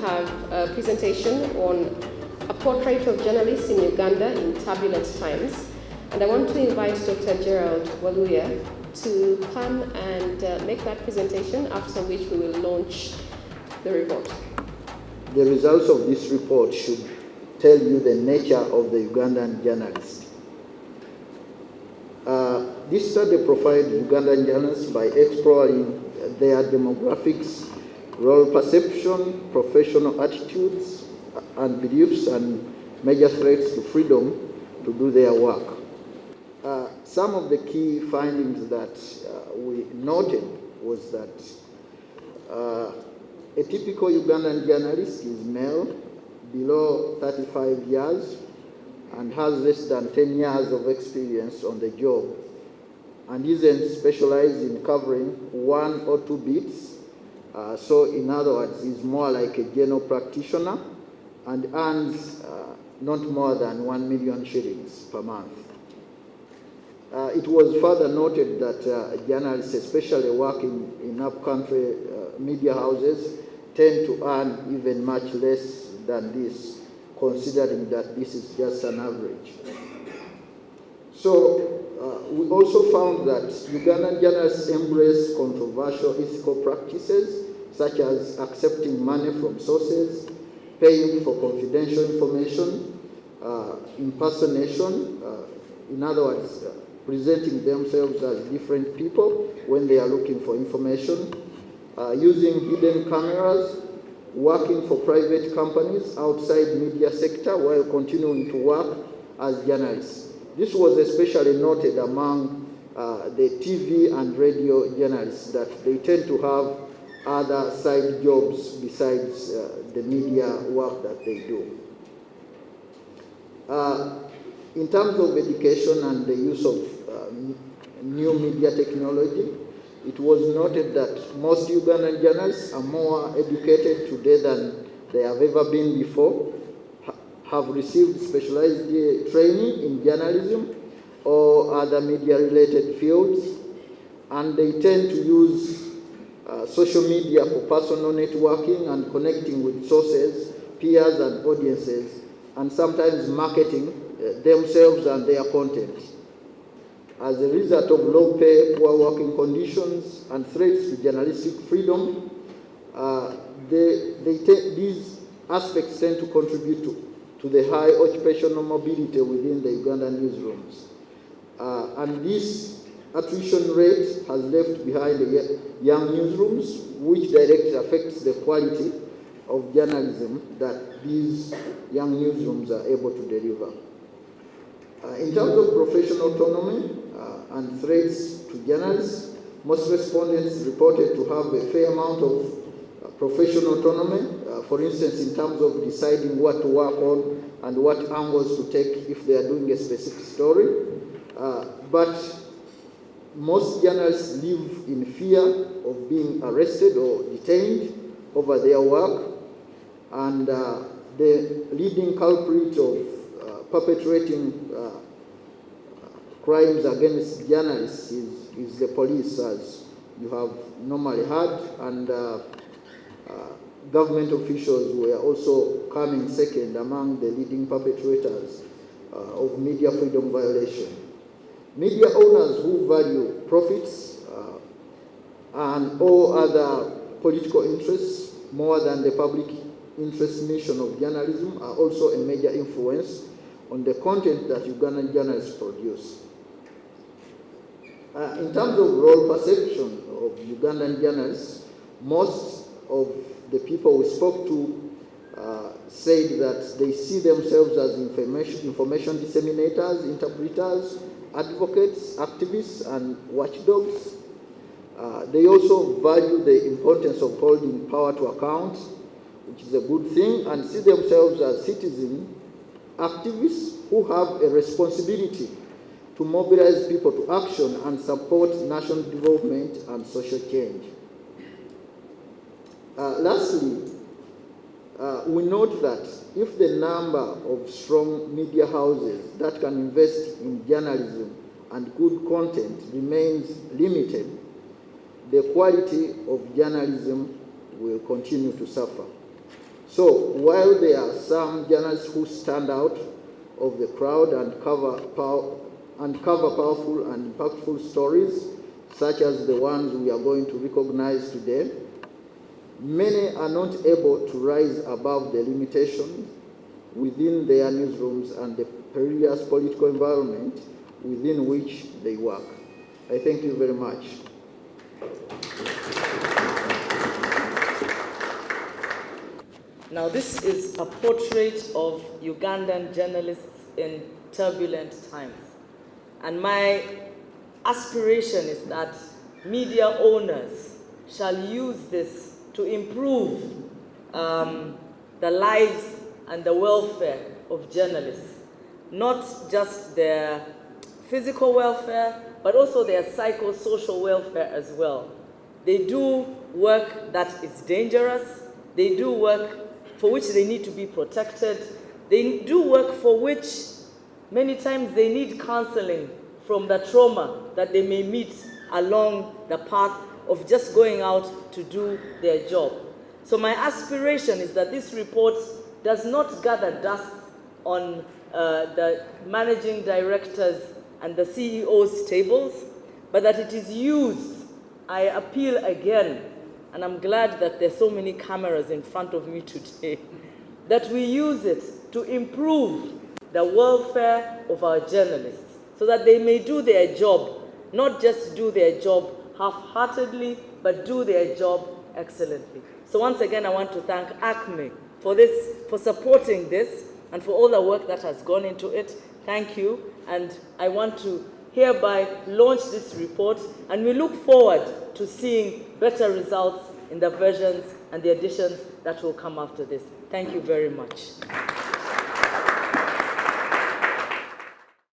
have a presentation on a portrait of journalists in Uganda in turbulent times. And I want to invite Dr. Gerald Waluya to come and make that presentation, after which we will launch the report. The results of this report should tell you the nature of the Ugandan journalist. This study profiled Ugandan journalists by exploring their demographics, role perception, professional attitudes and beliefs, and major threats to freedom to do their work. Some of the key findings that we noted was that a typical Ugandan journalist is male, below 35 years, and has less than 10 years of experience on the job, and isn't specialized in covering one or two bits. So in other words, is more like a general practitioner and earns not more than 1 million shillings per month. It was further noted that journalists, especially working in upcountry media houses, tend to earn even much less than this, considering that this is just an average. So we also found that Ugandan journalists embrace controversial ethical practices, such as accepting money from sources, paying for confidential information, impersonation, in other words, presenting themselves as different people when they are looking for information, using hidden cameras, working for private companies outside media sector while continuing to work as journalists. This was especially noted among the TV and radio journalists, that they tend to have other side jobs besides the media work that they do. In terms of education and the use of new media technology, it was noted that most Ugandan journalists are more educated today than they have ever been before, have received specialized training in journalism or other media-related fields, and they tend to use social media for personal networking and connecting with sources, peers and audiences, and sometimes marketing themselves and their content. As a result of low pay, poor working conditions, and threats to journalistic freedom, these aspects tend to contribute to the high occupational mobility within the Ugandan newsrooms. And this attrition rate has left behind the young newsrooms, which directly affects the quality of journalism that these young newsrooms are able to deliver. In terms of professional autonomy and threats to journalists, most respondents reported to have a fair amount of professional autonomy, for instance, in terms of deciding what to work on and what angles to take if they are doing a specific story. But most journalists live in fear of being arrested or detained over their work, and the leading culprit of perpetrating crimes against journalists is the police, as you have normally heard, and government officials were also coming second among the leading perpetrators of media freedom violation. Media owners who value profits and all other political interests more than the public interest mission of journalism are also a major influence on the content that Ugandan journalists produce. In terms of role perception of Ugandan journalists, most of the people we spoke to said that they see themselves as information disseminators, interpreters, advocates, activists, and watchdogs. They also value the importance of holding power to account, which is a good thing, and see themselves as citizen activists who have a responsibility to mobilize people to action and support national development and social change. Lastly, we note that if the number of strong media houses that can invest in journalism and good content remains limited, the quality of journalism will continue to suffer. So while there are some journalists who stand out of the crowd and cover powerful and impactful stories, such as the ones we are going to recognize today, many are not able to rise above the limitations within their newsrooms and the perilous political environment within which they work. I thank you very much. Now, this is a portrait of Ugandan journalists in turbulent times. And my aspiration is that media owners shall use this to improve the lives and the welfare of journalists, not just their physical welfare, but also their psychosocial welfare as well. They do work that is dangerous. They do work for which they need to be protected. They do work for which many times they need counseling from the trauma that they may meet along the path of just going out to do their job. So my aspiration is that this report does not gather dust on the managing directors and the CEOs' tables, but that it is used. I appeal again, and I'm glad that there's so many cameras in front of me today, that we use it to improve the welfare of our journalists so that they may do their job, not just do their job half-heartedly, but do their job excellently. So once again, I want to thank ACME for supporting this and for all the work that has gone into it. Thank you. And I want to hereby launch this report, and we look forward to seeing better results in the versions and the additions that will come after this. Thank you very much.